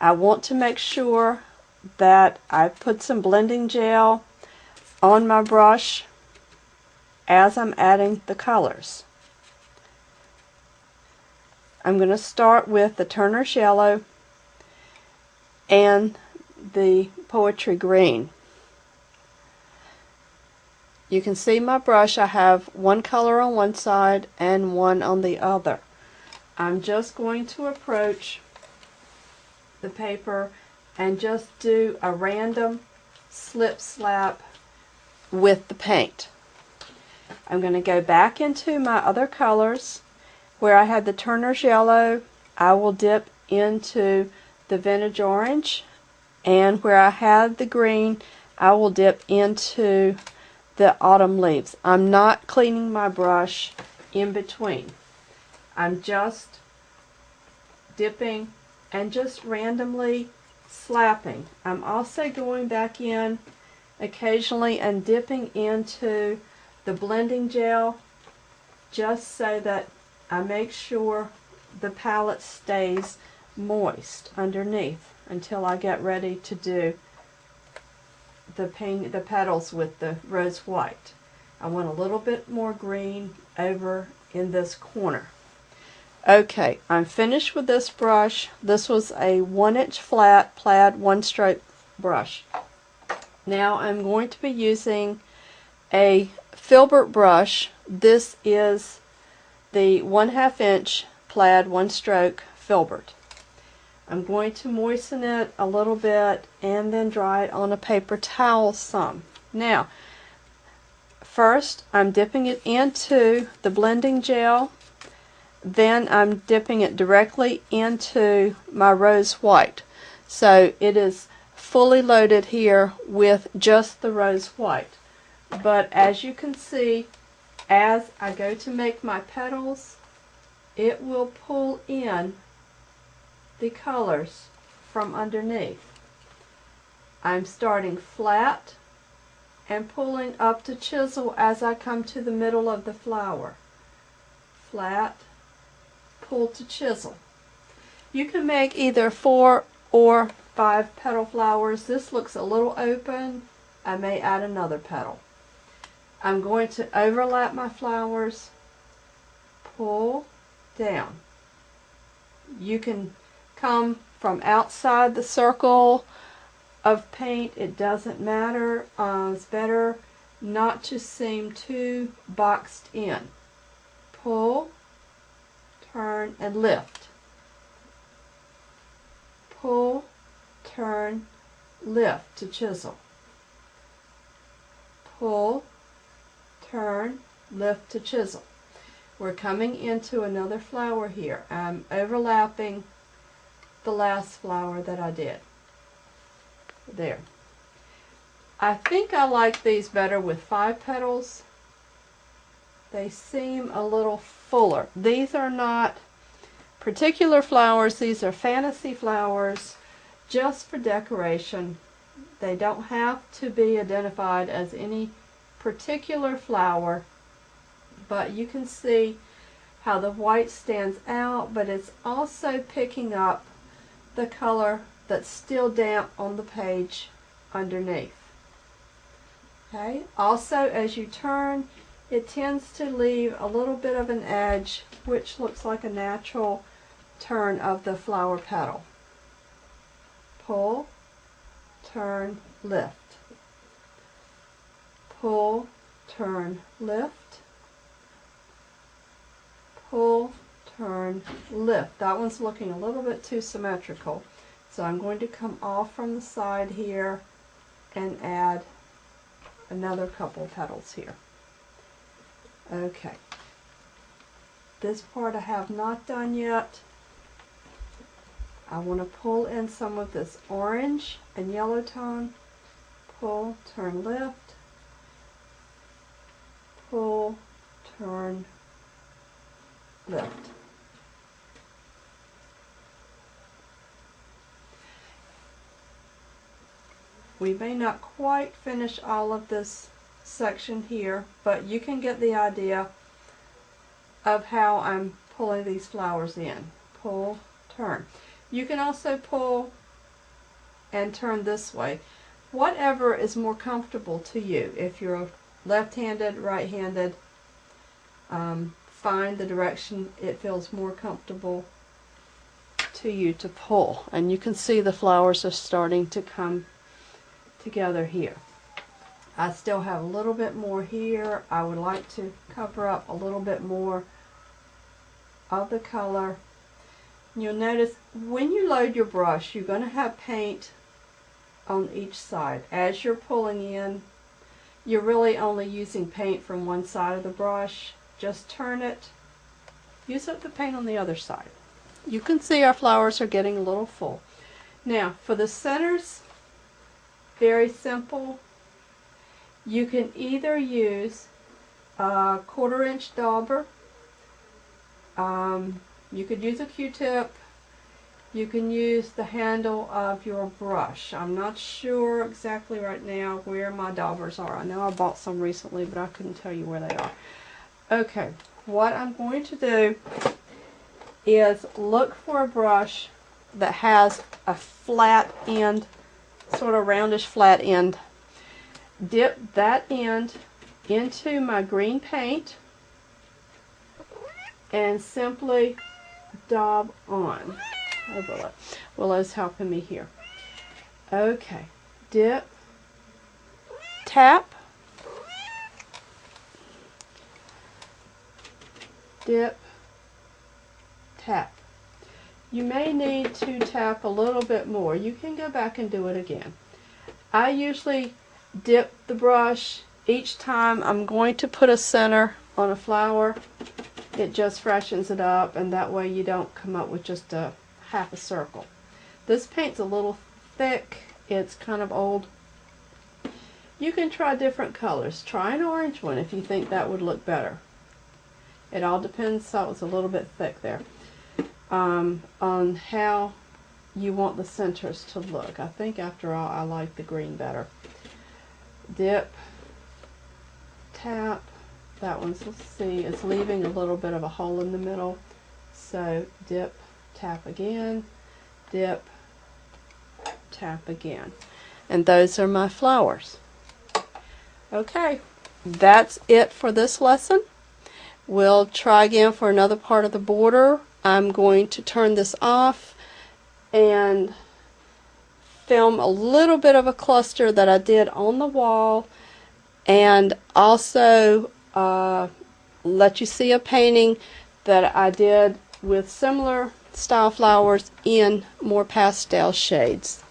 I want to make sure that I put some blending gel on my brush as I'm adding the colors. I'm going to start with the Turner's Yellow and the Poetry Green. You can see my brush, I have one color on one side and one on the other. I'm just going to approach the paper and just do a random slip slap with the paint. I'm going to go back into my other colors. Where I had the Turner's Yellow, I will dip into the Vintage Orange, and where I had the green, I will dip into the Autumn Leaves. I'm not cleaning my brush in between. I'm just dipping and just randomly slapping. I'm also going back in occasionally and dipping into the blending gel just so that I make sure the palette stays moist underneath until I get ready to do the petals with the rose white. I want a little bit more green over in this corner. Okay, I'm finished with this brush. This was a 1-inch flat plaid one-stroke brush. Now I'm going to be using a filbert brush. This is the 1/2 inch plaid one-stroke filbert. I'm going to moisten it a little bit and then dry it on a paper towel some. Now, first I'm dipping it into the blending gel, then I'm dipping it directly into my rose white. So it is fully loaded here with just the rose white. But as you can see, as I go to make my petals, it will pull in the colors from underneath. I'm starting flat and pulling up to chisel as I come to the middle of the flower. Flat, pull to chisel. You can make either 4 or 5 petal flowers. This looks a little open. I may add another petal. I'm going to overlap my flowers, pull down. You can come from outside the circle of paint, it doesn't matter. It's better not to seem too boxed in. Pull, turn, and lift. Pull, turn, lift to chisel. Pull, turn, lift to chisel. We're coming into another flower here. I'm overlapping the last flower that I did. There. I think I like these better with 5 petals. They seem a little fuller. These are not particular flowers. These are fantasy flowers just for decoration. They don't have to be identified as any particular flower, but you can see how the white stands out, but it's also picking up the color that's still damp on the page underneath. Okay. Also, as you turn, it tends to leave a little bit of an edge, which looks like a natural turn of the flower petal. Pull, turn, lift. Pull, turn, lift. Pull, turn, lift. That one's looking a little bit too symmetrical. So I'm going to come off from the side here and add another couple petals here. Okay. This part I have not done yet. I want to pull in some of this orange and yellow tone. Pull, turn, lift. Pull, turn, lift. We may not quite finish all of this section here, but you can get the idea of how I'm pulling these flowers in. Pull, turn. You can also pull and turn this way. Whatever is more comfortable to you. If you're left-handed, right-handed, find the direction it feels more comfortable to you to pull. And you can see the flowers are starting to come together here. I still have a little bit more here. I would like to cover up a little bit more of the color. You'll notice when you load your brush, you're going to have paint on each side. As you're pulling in, you're really only using paint from one side of the brush. Just turn it, use up the paint on the other side. You can see our flowers are getting a little full. Now for the centers, very simple. You can either use a 1/4 inch dauber. You could use a Q-tip. You can use the handle of your brush. I'm not sure exactly right now where my daubers are. I know I bought some recently, but I couldn't tell you where they are. Okay, what I'm going to do is look for a brush that has a flat end, sort of roundish flat end. Dip that end into my green paint and simply daub on. Oh, Willow's helping me here. Okay, dip, tap, dip, tap. You may need to tap a little bit more. You can go back and do it again. I usually dip the brush each time I'm going to put a center on a flower. It just freshens it up, and that way you don't come up with just a half a circle. This paint's a little thick. It's kind of old. You can try different colors. Try an orange one if you think that would look better. It all depends. So it's a little bit thick there. On how you want the centers to look. I think after all I like the green better. Dip, tap. That one's, let's see, it's leaving a little bit of a hole in the middle. So dip, tap again, dip, tap again. And those are my flowers. Okay, that's it for this lesson. We'll try again for another part of the border. I'm going to turn this off and film a little bit of a cluster that I did on the wall, and also let you see a painting that I did with similar style flowers in more pastel shades.